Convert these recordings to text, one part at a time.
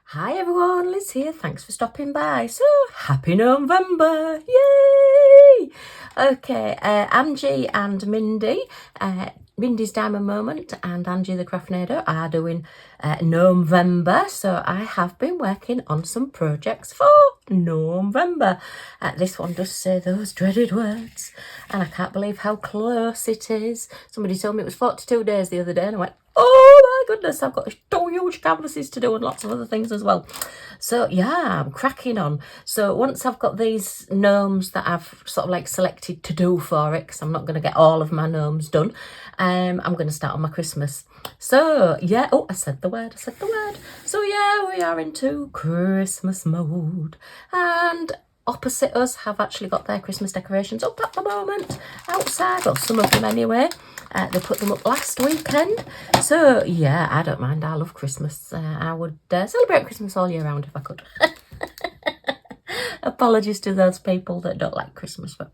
Hi everyone, Liz here. Thanks for stopping by. So, happy November! Yay! Okay, Angie and Mindy, Mindy's Diamond Moment and Angie the Craftinator are doing November. So I have been working on some projects for November. This one does say those dreaded words, and I can't believe how close it is. Somebody told me it was 42 days the other day, and I went, oh my goodness, I've got two huge canvases to do and lots of other things as well. So yeah, I'm cracking on. So once I've got these gnomes that I've sort of like selected to do for it, because I'm not going to get all of my gnomes done, I'm going to start on my Christmas. So yeah, oh, I said the word. So yeah, we are into Christmas mode, and opposite us have actually got their Christmas decorations up at the moment outside, well, some of them anyway. They put them up last weekend. So yeah, I don't mind. I love Christmas. I would celebrate Christmas all year round if I could. Apologies to those people that don't like Christmas, but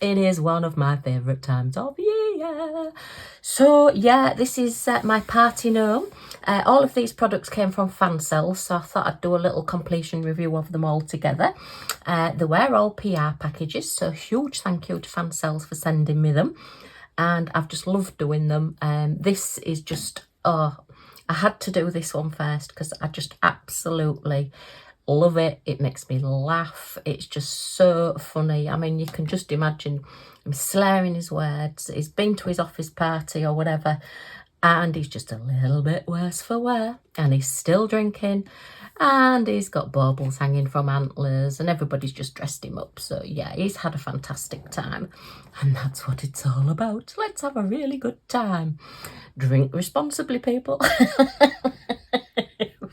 it is one of my favourite times of year. So yeah, this is my party gnome. All of these products came from fansells, so I thought I'd do a little completion review of them all together. They were all PR packages, so huge thank you to fansells for sending me them. And I've just loved doing them. This is just, I had to do this one first because I just absolutely love it. It makes me laugh. It's just so funny. I mean, you can just imagine him slurring his words. He's been to his office party or whatever, and he's just a little bit worse for wear, and he's still drinking, and he's got baubles hanging from antlers, and everybody's just dressed him up. So yeah, he's had a fantastic time, and that's what it's all about. Let's have a really good time. Drink responsibly, people.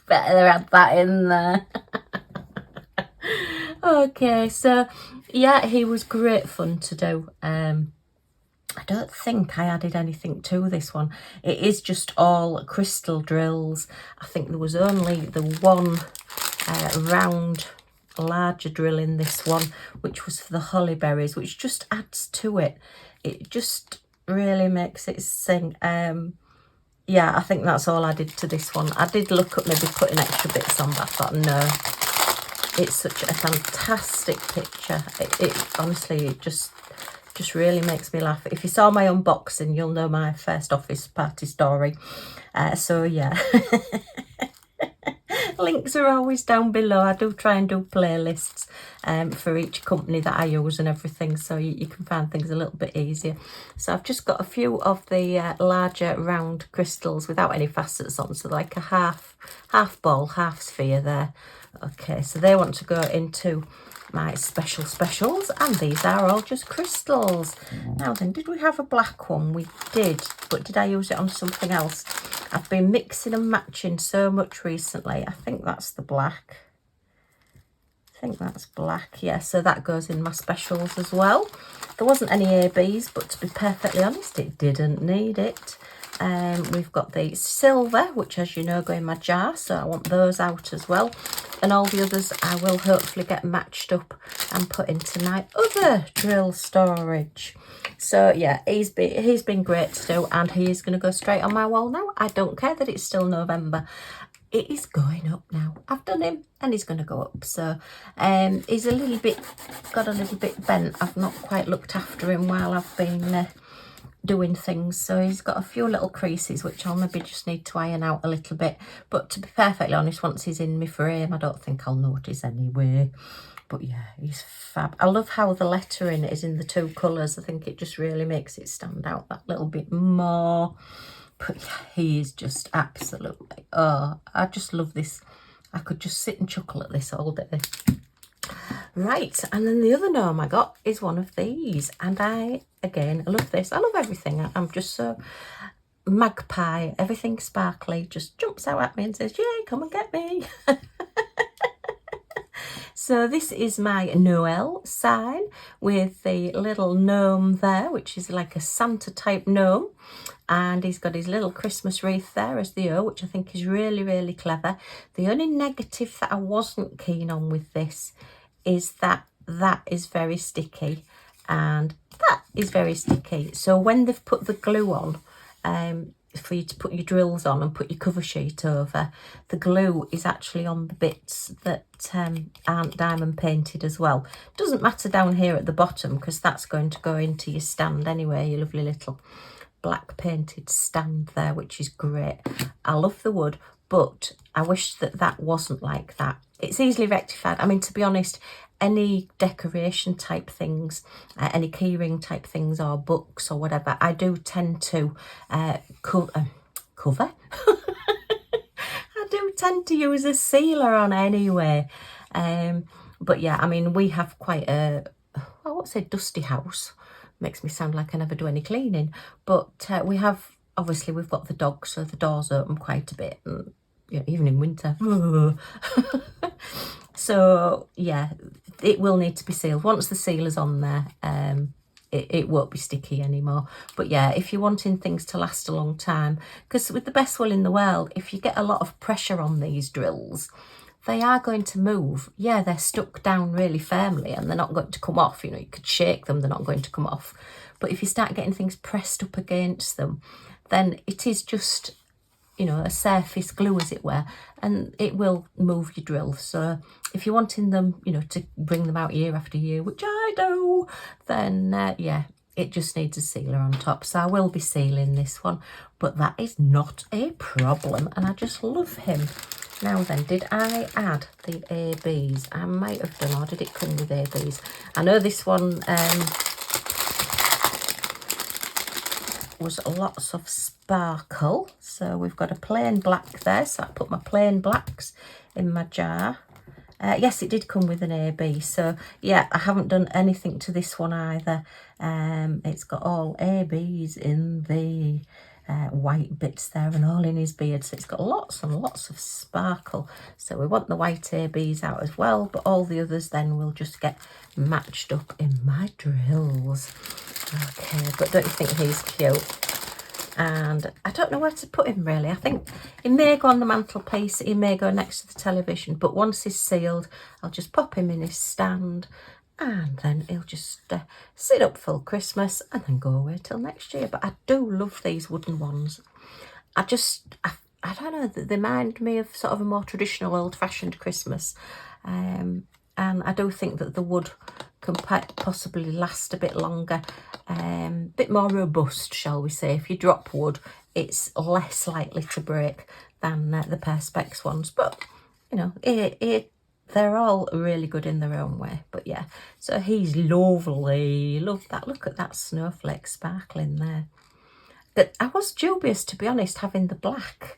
Better add that in there. Okay, so yeah, he was great fun to do. I don't think I added anything to this one. It is just all crystal drills. I think there was only the one round larger drill in this one, which was for the holly berries, which just adds to it. It just really makes it sing. Yeah, I think that's all I did to this one. I did look at maybe putting extra bits on, but I thought no, it's such a fantastic picture. It honestly, it just really makes me laugh. If you saw my unboxing, you'll know my first office party story. So yeah. Links are always down below. I do try and do playlists for each company that I use and everything, so you can find things a little bit easier. So I've just got a few of the larger round crystals without any facets on, so like a half ball, half sphere there. Okay, so they want to go into my specials, and these are all just crystals. Now then, did we have a black one? We did, but did I use it on something else? I've been mixing and matching so much recently. I think that's the black. Yeah, so that goes in my specials as well. There wasn't any ABs, but to be perfectly honest, it didn't need it. We've got the silver, which, as you know, go in my jar, so I want those out as well. And all the others I will hopefully get matched up and put into my other drill storage. So yeah, he's been great to do, and he is going to go straight on my wall now. I don't care that it's still November. It is going up now. I've done him, and he's going to go up. So he's got a little bit bent. I've not quite looked after him while I've been doing things, so he's got a few little creases which I'll maybe just need to iron out a little bit, but to be perfectly honest, once he's in my frame I don't think I'll notice anyway. But yeah, he's fab. I love how the lettering is in the two colours. I think it just really makes it stand out that little bit more. But yeah, he is just absolutely, oh, I just love this. I could just sit and chuckle at this all day. Right, and then the other gnome I got is one of these, and I love this. I love everything. I'm just so magpie. Everything sparkly just jumps out at me and says, yay, come and get me. So this is my Noel sign with the little gnome there, which is like a Santa type gnome. And he's got his little Christmas wreath there as the O, which I think is really, really clever. The only negative that I wasn't keen on with this is that is very sticky, and that is very sticky. So when they've put the glue on, for you to put your drills on and put your cover sheet over, the glue is actually on the bits that aren't diamond painted as well. Doesn't matter down here at the bottom, because that's going to go into your stand anyway, your lovely little black painted stand there, which is great. I love the wood, but I wish that that wasn't like that. It's easily rectified. I mean, to be honest, any decoration type things, any keyring type things or books or whatever, I do tend to cover. I do tend to use a sealer on anyway. But yeah, I mean, we have quite a, I won't say dusty house. Makes me sound like I never do any cleaning. But we have, obviously, we've got the dog, so the doors open quite a bit. And, you know, even in winter. So yeah, it will need to be sealed. Once the sealer's on there, it won't be sticky anymore. But yeah, if you're wanting things to last a long time, because with the best will in the world, if you get a lot of pressure on these drills, they are going to move. Yeah, they're stuck down really firmly and they're not going to come off. You know, you could shake them, they're not going to come off. But if you start getting things pressed up against them, then it is just, you know, a surface glue, as it were, and it will move your drills. So if you're wanting them, you know, to bring them out year after year, which I do, then yeah, it just needs a sealer on top. So I will be sealing this one, but that is not a problem, and I just love him. Now then, did I add the ABs? I might have done, or did it come with ABs? I know this one was lots of sparkle. So we've got a plain black there. So I put my plain blacks in my jar. Yes, it did come with an AB. So yeah, I haven't done anything to this one either. It's got all ABs in the white bits there and all in his beard. So it's got lots and lots of sparkle. So we want the white ABs out as well, but all the others then will just get matched up in my drills. Okay, but don't you think he's cute? And I don't know where to put him really. I think he may go on the mantelpiece, he may go next to the television, but once he's sealed, I'll just pop him in his stand and then he'll just sit up full Christmas and then go away till next year. But I do love these wooden ones. I don't know, they remind me of sort of a more traditional old-fashioned Christmas. And I do think that the wood can possibly last a bit longer, bit more robust, shall we say. If you drop wood, it's less likely to break than the Perspex ones. But, you know, they're all really good in their own way. But yeah, so he's lovely. Love that. Look at that snowflake sparkling there. But I was dubious, to be honest, having the black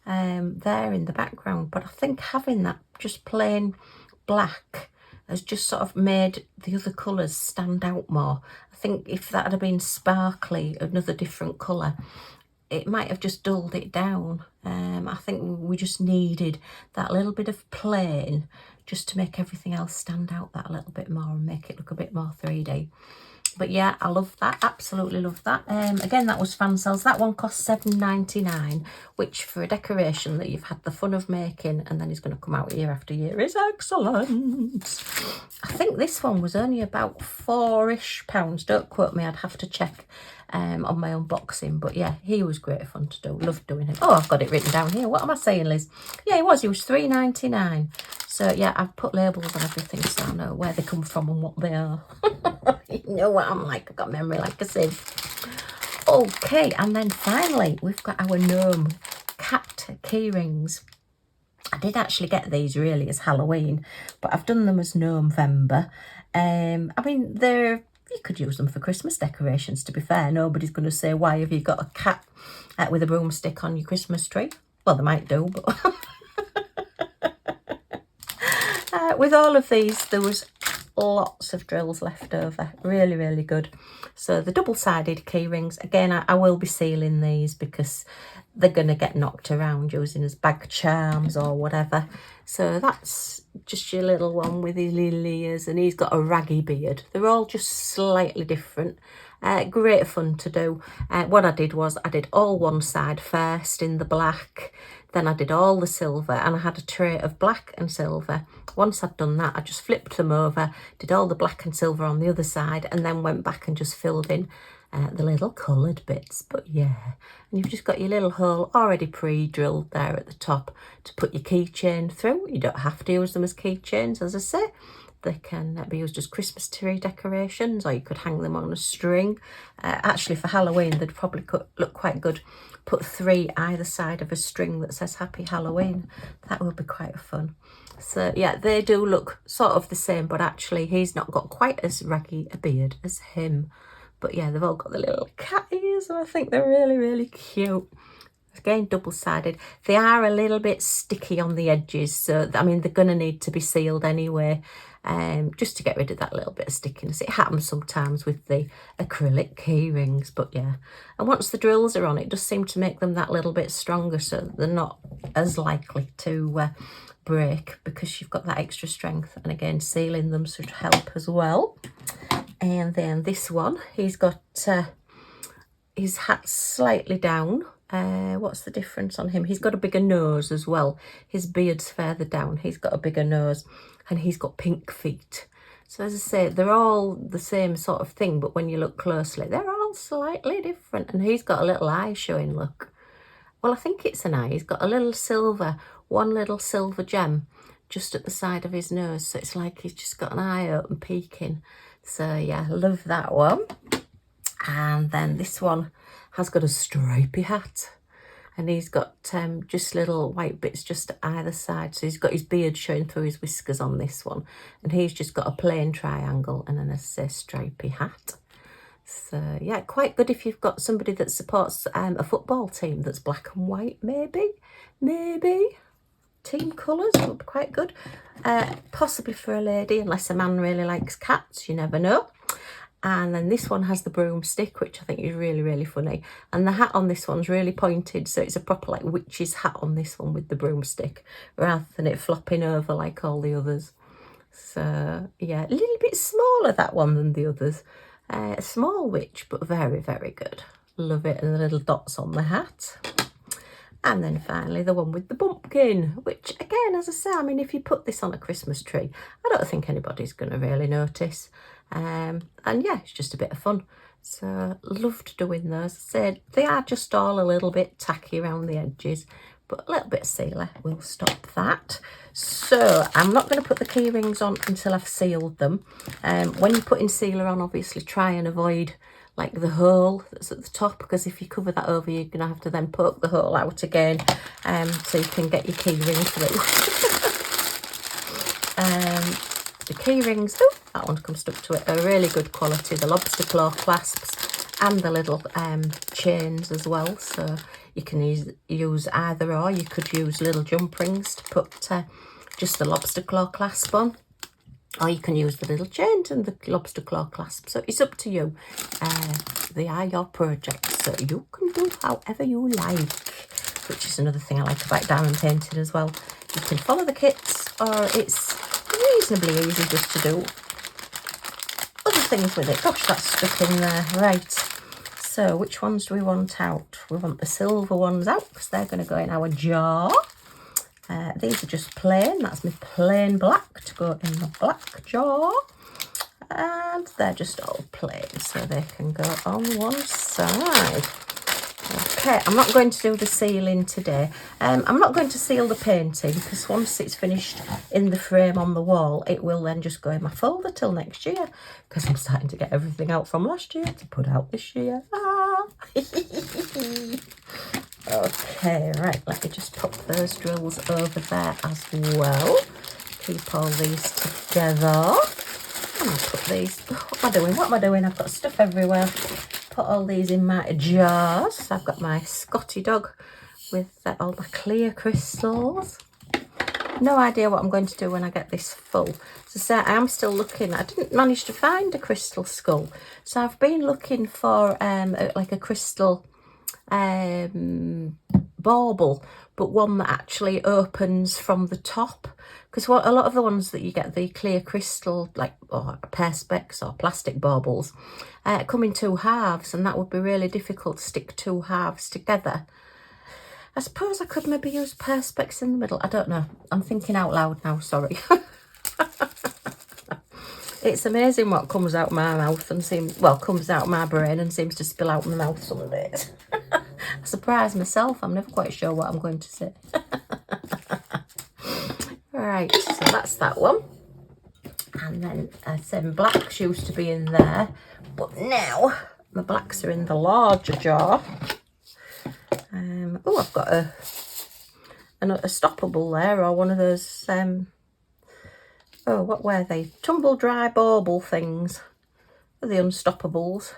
there in the background. But I think having that just plain black has just sort of made the other colours stand out more. I think if that had been sparkly, another different colour, it might have just dulled it down. I think we just needed that little bit of plain just to make everything else stand out that little bit more and make it look a bit more 3D. But yeah, I love that. Absolutely love that. Again, that was Fansells. That one cost £7.99, which for a decoration that you've had the fun of making and then is going to come out year after year is excellent. I think this one was only about £4-ish. Don't quote me, I'd have to check on my unboxing. But yeah, he was great fun to do. Loved doing him. Oh, I've got it written down here. What am I saying, Liz? Yeah, he was £3.99. So yeah, I've put labels on everything so I know where they come from and what they are. You know what I'm like, I've got memory like a sieve. Okay, and then finally we've got our gnome cat keyrings. I did actually get these really as Halloween, but I've done them as Gnomevember. I mean, you could use them for Christmas decorations, to be fair. Nobody's going to say, why have you got a cat with a broomstick on your Christmas tree? Well, they might do, but with all of these, there was lots of drills left over. Really, really good. So the double-sided key rings, again, I will be sealing these because they're going to get knocked around using as bag charms or whatever. So that's just your little one with his little ears, and he's got a raggy beard. They're all just slightly different. Great fun to do. What I did was I did all one side first in the black, then I did all the silver, and I had a tray of black and silver. Once I'd done that, I just flipped them over, did all the black and silver on the other side, and then went back and just filled in the little coloured bits. But yeah, and you've just got your little hole already pre-drilled there at the top to put your keychain through. You don't have to use them as keychains, as I say. They can be used as Christmas tree decorations, or you could hang them on a string. Actually, for Halloween, they'd probably look quite good. Put 3 either side of a string that says Happy Halloween. That would be quite fun. So yeah, they do look sort of the same, but actually he's not got quite as raggy a beard as him. But yeah, they've all got the little cat ears, and I think they're really, really cute. Again, double-sided. They are a little bit sticky on the edges, so I mean they're going to need to be sealed anyway, just to get rid of that little bit of stickiness. It happens sometimes with the acrylic key rings, but yeah. And once the drills are on, it does seem to make them that little bit stronger, so they're not as likely to break, because you've got that extra strength. And again, sealing them should help as well. And then this one, he's got his hat slightly down. What's the difference on him? He's got a bigger nose as well. His beard's further down. He's got a bigger nose, and he's got pink feet. So as I say, they're all the same sort of thing, but when you look closely, they're all slightly different. And he's got a little eye showing, look. Well, I think it's an eye. He's got a little silver, one little silver gem just at the side of his nose. So it's like he's just got an eye open peeking. So yeah, love that one. And then this one has got a stripy hat, and he's got just little white bits just either side. So he's got his beard showing through his whiskers on this one, and he's just got a plain triangle and then a stripy hat. So yeah, quite good if you've got somebody that supports a football team that's black and white, maybe team colours would be quite good. Possibly for a lady, unless a man really likes cats, you never know. And then this one has the broomstick, which I think is really, really funny. And the hat on this one's really pointed, so it's a proper like witch's hat on this one with the broomstick, rather than it flopping over like all the others. So yeah, a little bit smaller, that one, than the others. A small witch, but very, very good. Love it. And the little dots on the hat. And then finally the one with the bumpkin, which again, as I say, I mean, if you put this on a Christmas tree, I don't think anybody's going to really notice. And yeah, it's just a bit of fun. So loved doing those. Said they are just all a little bit tacky around the edges, but a little bit of sealer will stop that. So I'm not going to put the key rings on until I've sealed them. When you're putting sealer on, obviously try and avoid like the hole that's at the top, because if you cover that over, you're going to have to then poke the hole out again, so you can get your key ring through. The key rings, oh, that one comes stuck to it, are really good quality. The lobster claw clasps and the little chains as well, so you can use either, or you could use little jump rings to put just the lobster claw clasp on, or you can use the little chains and the lobster claw clasp. So it's up to you. They are your projects, so you can do however you like, which is another thing I like about diamond painting as well. You can follow the kits, or it's reasonably easy just to do other things with it. Gosh, that's stuck in there. Right, so which ones do we want out? We want the silver ones out, because they're going to go in our jar. These are just plain. That's my plain black to go in the black jar. And they're just all plain, so they can go on one side. Okay, I'm not going to do the sealing today. I'm not going to seal the painting, because once it's finished in the frame on the wall, it will then just go in my folder till next year, because I'm starting to get everything out from last year to put out this year. Ah. Okay, right, let me just pop those drills over there as well. Keep all these together. And I'll put these, what am I doing? I've got stuff everywhere. Put all these in my jars. I've got my Scotty dog with all my clear crystals. No idea what I'm going to do when I get this full. So I am still looking. I didn't manage to find a crystal skull, so I've been looking for like a crystal bauble, but one that actually opens from the top, because what a lot of the ones that you get, the clear crystal, like, or perspex or plastic baubles, come in 2 halves, and that would be really difficult to stick 2 halves together. I suppose I could maybe use perspex in the middle. I don't know, I'm thinking out loud now, sorry. It's amazing what comes out of my mouth and comes out of my brain and seems to spill out my mouth some days. I surprise myself. I'm never quite sure what I'm going to say. Right, so that's that one. And then some blacks used to be in there, but now my blacks are in the larger jar. Oh, I've got a stoppable there, or one of those, oh, what were they? Tumble dry bauble things, the unstoppables.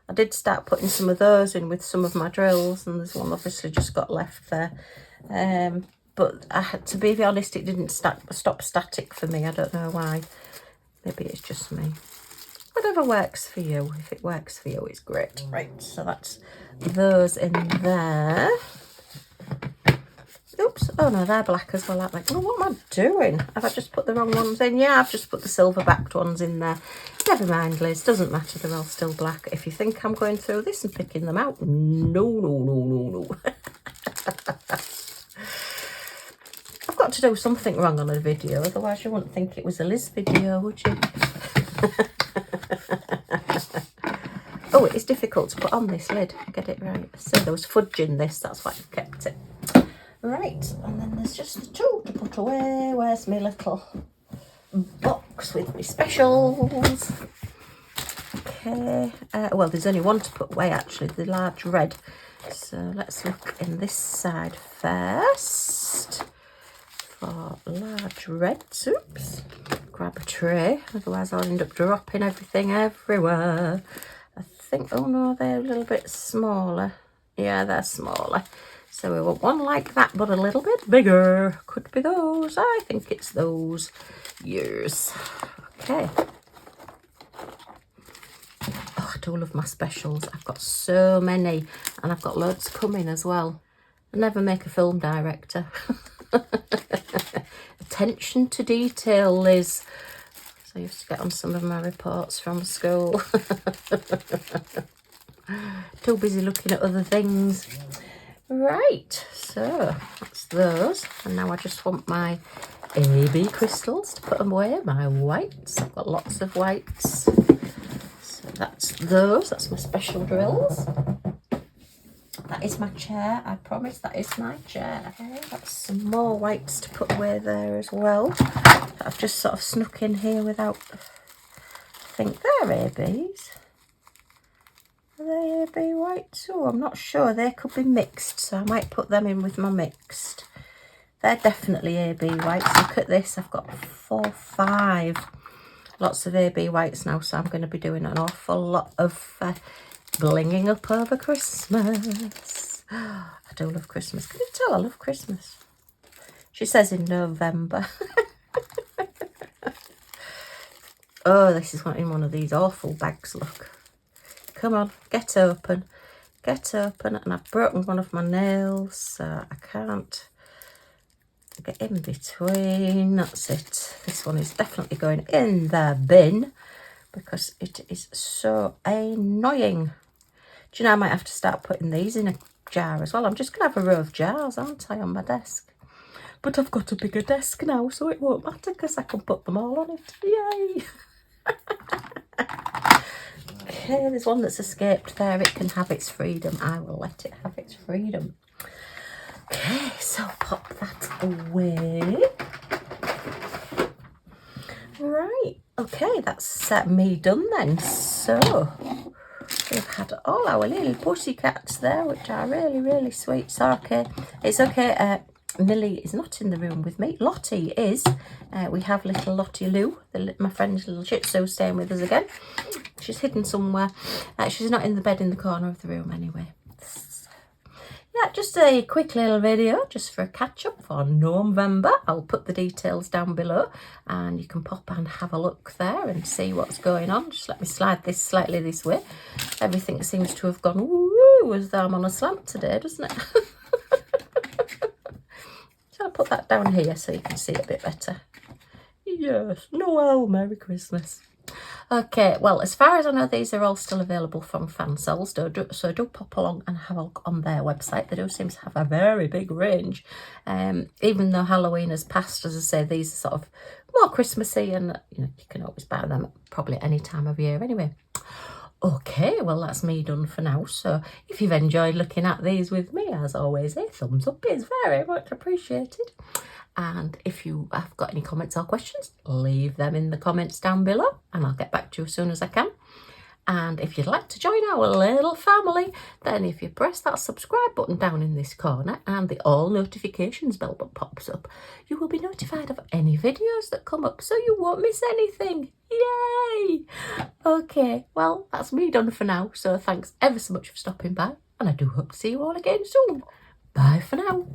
I did start putting some of those in with some of my drills, and there's one obviously just got left there. But I had to be honest, it didn't stop static for me. I don't know why. Maybe it's just me. Whatever works for you. If it works for you, it's great. Right, so that's those in there. Oops, oh no, they're black as well, aren't they? Oh, what am I doing? Have I just put the wrong ones in? Yeah, I've just put the silver-backed ones in there. Never mind, Liz, doesn't matter, they're all still black. If you think I'm going through this and picking them out, no. I've got to do something wrong on a video, otherwise you wouldn't think it was a Liz video, would you? Oh, it is difficult to put on this lid. Get it right. So there was fudge in this, that's why I've kept it. Right, and then there's just the two to put away. Where's my little box with my specials? Okay, well, there's only one to put away actually, the large red. So let's look in this side first for large reds. Oops, grab a tray, otherwise I'll end up dropping everything everywhere. I think, oh no, they're a little bit smaller. Yeah, they're smaller. So we want one like that, but a little bit bigger. Could be those. I think it's those. Yes. Okay. Oh, I do love my specials. I've got so many, and I've got loads coming as well. I never make a film director. Attention to detail, Liz. So I used to get on some of my reports from school. Too busy looking at other things. Right, so that's those. And now I just want my AB crystals to put them away, my whites. I've got lots of whites. So that's those. That's my special drills. That is my chair. I promise that is my chair. Okay, that's some more whites to put away there as well. I've just sort of snuck in here without... I think they're ABs. Are they AB whites? Oh, I'm not sure. They could be mixed, so I might put them in with my mixed. They're definitely AB whites. Look at this. I've got 4, 5. Lots of AB whites now, so I'm going to be doing an awful lot of blinging up over Christmas. I do love Christmas. Can you tell I love Christmas? She says in November. Oh, this is in one of these awful bags, look. Come on, get open. Get open. And I've broken one of my nails, so I can't get in between. That's it. This one is definitely going in the bin because it is so annoying. Do you know, I might have to start putting these in a jar as well. I'm just going to have a row of jars, aren't I, on my desk? But I've got a bigger desk now, so it won't matter because I can put them all on it. Yay! Okay, there's one that's escaped there. It can have its freedom. I will let it have its freedom. Okay, so pop that away. Right, okay, that's me done then. So we've had all our little pussycats there, which are really, really sweet. So okay, it's okay. Millie is not in the room with me. Lottie is. We have little Lottie Lou, my friend's little Shih Tzu, staying with us again. She's hidden somewhere. She's not in the bed in the corner of the room anyway. So, yeah, just a quick little video just for a catch-up for November. I'll put the details down below and you can pop and have a look there and see what's going on. Just let me slide this slightly this way. Everything seems to have gone woo as though I'm on a slant today, doesn't it? So I'll put that down here so you can see it a bit better. Yes, Noel, Merry Christmas. Okay, well, as far as I know, these are all still available from fansells, so do pop along and have a look on their website. They do seem to have a very big range. Even though Halloween has passed, as I say, these are sort of more Christmassy, and you can always buy them probably any time of year anyway. Okay, well, that's me done for now. So if you've enjoyed looking at these with me, as always, a thumbs up is very much appreciated. And if you have got any comments or questions, leave them in the comments down below and I'll get back to you as soon as I can. And if you'd like to join our little family, then if you press that subscribe button down in this corner and the all notifications bell that pops up, you will be notified of any videos that come up so you won't miss anything. Yay! Okay, well, that's me done for now. So thanks ever so much for stopping by and I do hope to see you all again soon. Bye for now.